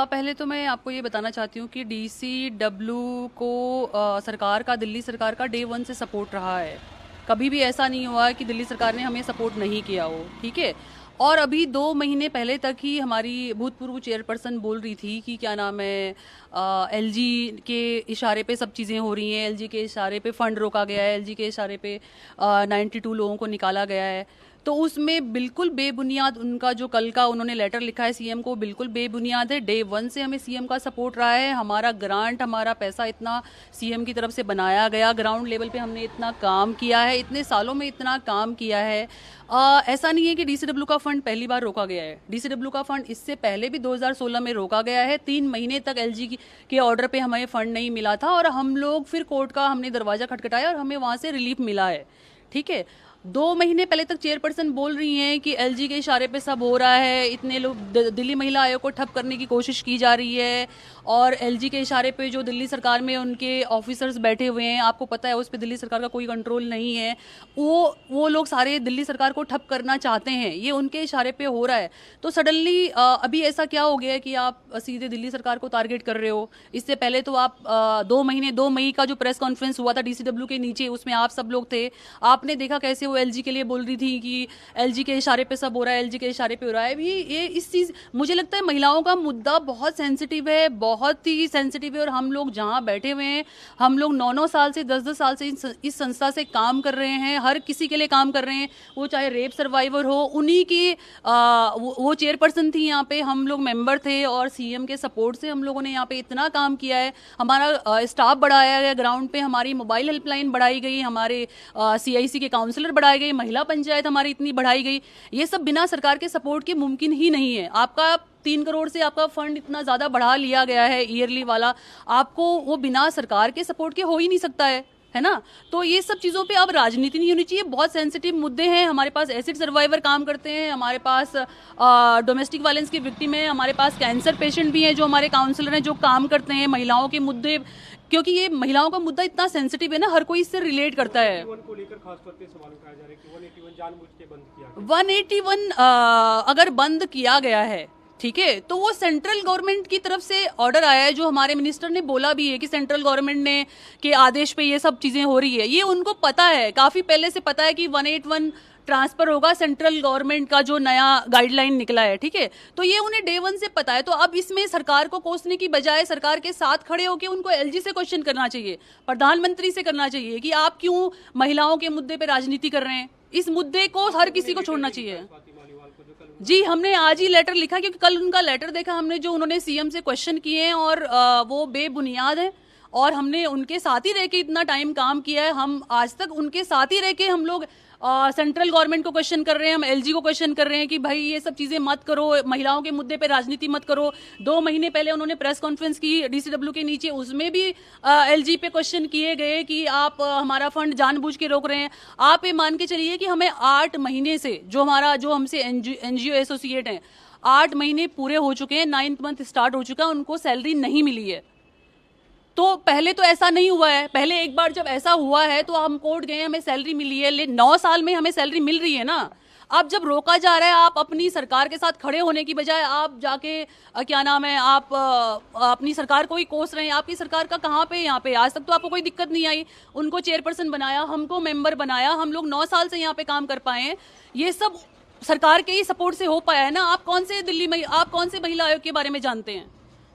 पहले तो मैं आपको ये बताना चाहती हूँ कि डीसीडब्ल्यू को सरकार का, दिल्ली सरकार का डे वन से सपोर्ट रहा है। कभी भी ऐसा नहीं हुआ है कि दिल्ली सरकार ने हमें सपोर्ट नहीं किया हो, ठीक है। और अभी 2 महीने पहले तक ही हमारी भूतपूर्व चेयरपर्सन बोल रही थी कि क्या नाम है, एलजी के इशारे पे सब चीज़ें हो रही हैं, एलजी के इशारे पे फंड रोका गया है, एलजी के इशारे पे 92 लोगों को निकाला गया है। तो उसमें बिल्कुल बेबुनियाद उनका जो कल का उन्होंने लेटर लिखा है सीएम को, बिल्कुल बेबुनियाद है। डे वन से हमें सीएम का सपोर्ट रहा है। हमारा ग्रांट, हमारा पैसा इतना सीएम की तरफ से बनाया गया, ग्राउंड लेवल पे हमने इतना काम किया है, इतने सालों में इतना काम किया है। ऐसा नहीं है कि डीसीडब्ल्यू का फंड पहली बार रोका गया है। डीसीडब्ल्यू का फंड इससे पहले भी 2016 में रोका गया है। 3 महीने तक एलजी के ऑर्डर पे हमें फंड नहीं मिला था और हम लोग फिर कोर्ट का हमने दरवाजा खटखटाया और हमें वहाँ से रिलीफ मिला है, ठीक है। 2 महीने पहले तक चेयरपर्सन बोल रही हैं कि एलजी के इशारे पे सब हो रहा है, इतने लोग दिल्ली महिला आयोग को ठप करने की कोशिश की जा रही है और एलजी के इशारे पे जो दिल्ली सरकार में उनके ऑफिसर्स बैठे हुए हैं, आपको पता है उस पर दिल्ली सरकार का कोई कंट्रोल नहीं है। वो लोग सारे दिल्ली सरकार को ठप करना चाहते हैं, ये उनके इशारे पे हो रहा है। तो सडनली अभी ऐसा क्या हो गया है कि आप सीधे दिल्ली सरकार को टारगेट कर रहे हो? इससे पहले तो आप 2 मई का जो प्रेस कॉन्फ्रेंस हुआ था डीसीडब्ल्यू के नीचे, उसमें आप सब लोग थे। आपने देखा कैसे वो एलजी के लिए बोल रही थी कि एलजी के इशारे पे सब हो रहा है, एलजी के इशारे पे हो रहा है। भी ये इस चीज, मुझे लगता है महिलाओं का मुद्दा बहुत सेंसिटिव है, बहुत ही सेंसिटिव है। और हम लोग जहां बैठे हुए हैं, हम लोग 9-9 साल से 10-10 साल से इस संस्था से काम कर रहे हैं, हर किसी के लिए काम कर रहे हैं, वो चाहे रेप सर्वाइवर हो, उन्हीं की वो चेयरपर्सन थी यहाँ पे, हम लोग मेंबर थे और सीएम के सपोर्ट से हम लोगों ने यहाँ पे इतना काम किया है। हमारा स्टाफ बढ़ाया गया ग्राउंड पे, हमारी मोबाइल हेल्पलाइन बढ़ाई गई, हमारे सीआईसी के काउंसलर बढ़ाए गए, महिला पंचायत हमारी इतनी बढ़ाई गई। ये सब बिना सरकार के सपोर्ट के मुमकिन ही नहीं है। आपका 3 करोड़ से आपका फंड इतना ज्यादा बढ़ा लिया गया है ईयरली वाला, आपको वो बिना सरकार के सपोर्ट के हो ही नहीं सकता है ना। तो ये सब चीज़ों पे अब राजनीति नहीं होनी चाहिए। बहुत सेंसिटिव मुद्दे हैं। हमारे पास एसिड सर्वाइवर काम करते हैं, हमारे पास डोमेस्टिक वायलेंस की विक्टिम है, हमारे पास कैंसर पेशेंट भी हैं जो हमारे काउंसलर हैं जो काम करते हैं महिलाओं के मुद्दे, क्योंकि ये महिलाओं का मुद्दा इतना सेंसिटिव है ना, हर कोई इससे रिलेट करता है। 181 अगर बंद किया गया है, ठीक है, तो वो सेंट्रल गवर्नमेंट की तरफ से ऑर्डर आया है, जो हमारे मिनिस्टर ने बोला भी है कि सेंट्रल गवर्नमेंट ने के आदेश पे ये सब चीजें हो रही है। ये उनको पता है, काफी पहले से पता है कि 181 ट्रांसफर होगा, सेंट्रल गवर्नमेंट का जो नया गाइडलाइन निकला है, ठीक है। तो ये उन्हें डे वन से पता है। तो अब इसमें सरकार को कोसने की बजाय सरकार के साथ खड़े होकर उनको एलजी से क्वेश्चन करना चाहिए, प्रधानमंत्री से करना चाहिए कि आप क्यों महिलाओं के मुद्दे पे राजनीति कर रहे हैं। इस मुद्दे को हर किसी को छोड़ना चाहिए। जी, हमने आज ही लेटर लिखा क्योंकि कल उनका लेटर देखा हमने, जो उन्होंने सीएम से क्वेश्चन किए हैं और वो बेबुनियाद है। और हमने उनके साथ ही रह के इतना टाइम काम किया है, हम आज तक उनके साथ ही रह के हम लोग सेंट्रल गवर्नमेंट को क्वेश्चन कर रहे हैं, हम एलजी को क्वेश्चन कर रहे हैं कि भाई ये सब चीजें मत करो, महिलाओं के मुद्दे पे राजनीति मत करो। 2 महीने पहले उन्होंने प्रेस कॉन्फ्रेंस की डीसीडब्ल्यू के नीचे, उसमें भी एलजी पे क्वेश्चन किए गए कि आप हमारा फंड जानबूझ के रोक रहे हैं। आप ये मान के चलिए कि हमें 8 महीने से जो हमसे एनजीओ एसोसिएट हैं, 8 महीने पूरे हो चुके हैं, 9th मंथ स्टार्ट हो चुका है, उनको सैलरी नहीं मिली है। तो पहले तो ऐसा नहीं हुआ है। पहले एक बार जब ऐसा हुआ है तो हम कोर्ट गए, हमें सैलरी मिली है, लेकिन 9 साल में हमें सैलरी मिल रही है ना। अब जब रोका जा रहा है, आप अपनी सरकार के साथ खड़े होने की बजाय आप जाके क्या नाम है, आप अपनी सरकार को ही कोस रहे हैं। आपकी सरकार का कहाँ पे यहाँ पे? आज तक तो आपको कोई दिक्कत नहीं आई, उनको चेयरपर्सन बनाया, हमको मेंबर बनाया, हम लोग 9 साल से यहाँ पे काम कर पाए हैं। ये सब सरकार के ही सपोर्ट से हो पाया है ना। आप कौन से महिला आयोग के बारे में जानते हैं?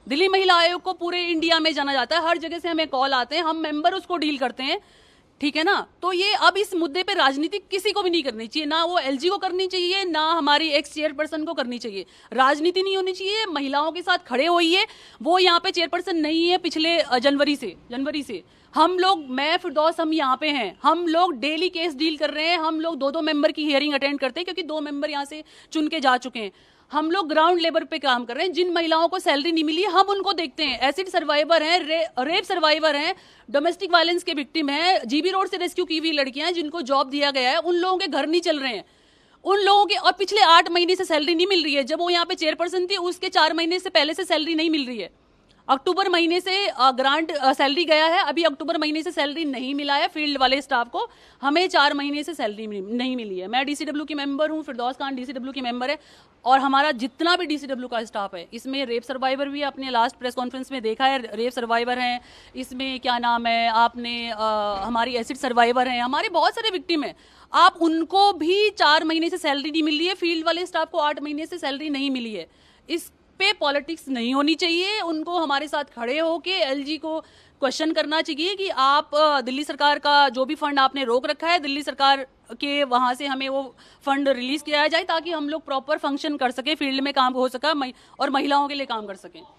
दिल्ली महिला आयोग को पूरे इंडिया में जाना जाता है, हर जगह से हमें कॉल आते हैं, हम मेंबर उसको डील करते हैं, ठीक है ना। तो ये अब इस मुद्दे पे राजनीति किसी को भी नहीं करनी चाहिए, ना वो एलजी को करनी चाहिए, ना हमारी एक्स चेयरपर्सन को करनी चाहिए। राजनीति नहीं होनी चाहिए, महिलाओं के साथ खड़े होइए। वो यहाँ पे चेयरपर्सन नहीं है पिछले जनवरी से हम लोग, मैं फिरदौस, हम यहाँ पे हैं, हम लोग डेली केस डील कर रहे हैं, हम लोग 2-2 मेंबर की हियरिंग अटेंड करते हैं क्योंकि 2 मेंबर यहाँ से चुन के जा चुके हैं। हम लोग ग्राउंड लेवल पे काम कर रहे हैं। जिन महिलाओं को सैलरी नहीं मिली हम उनको देखते हैं, एसिड सर्वाइवर हैं, रेप सर्वाइवर हैं, डोमेस्टिक वायलेंस के विक्टिम हैं, जीबी रोड से रेस्क्यू की हुई लड़कियां हैं जिनको जॉब दिया गया है, उन लोगों के घर नहीं चल रहे हैं, उन लोगों के। और पिछले 8 महीने से सैलरी नहीं मिल रही है। जब वो यहाँ पे चेयरपर्सन थी उसके 4 महीने से पहले से सैलरी नहीं मिल रही है। अक्टूबर महीने से ग्रांट सैलरी गया है, अभी अक्टूबर महीने से सैलरी नहीं मिला है फील्ड वाले स्टाफ को, हमें 4 महीने से सैलरी नहीं मिली है। मैं डीसीडब्ल्यू की मेंबर हूँ, फिरदौस खान डीसीडब्ल्यू की मेंबर है, और हमारा जितना भी डीसीडब्ल्यू का स्टाफ है, इसमें रेप सर्वाइवर भी आपने लास्ट प्रेस कॉन्फ्रेंस में देखा है, रेप सर्वाइवर हैं, इसमें क्या नाम है आपने हमारी एसिड सर्वाइवर हैं, हमारे बहुत सारे विक्टिम हैं, आप उनको भी 4 महीने से सैलरी नहीं मिली है, फील्ड वाले स्टाफ को 8 महीने से सैलरी नहीं मिली है। इस पे पॉलिटिक्स नहीं होनी चाहिए, उनको हमारे साथ खड़े होके एलजी को क्वेश्चन करना चाहिए कि आप दिल्ली सरकार का जो भी फंड आपने रोक रखा है, दिल्ली सरकार के वहाँ से हमें वो फंड रिलीज किया जाए ताकि हम लोग प्रॉपर फंक्शन कर सके, फील्ड में काम हो सका और महिलाओं के लिए काम कर सकें।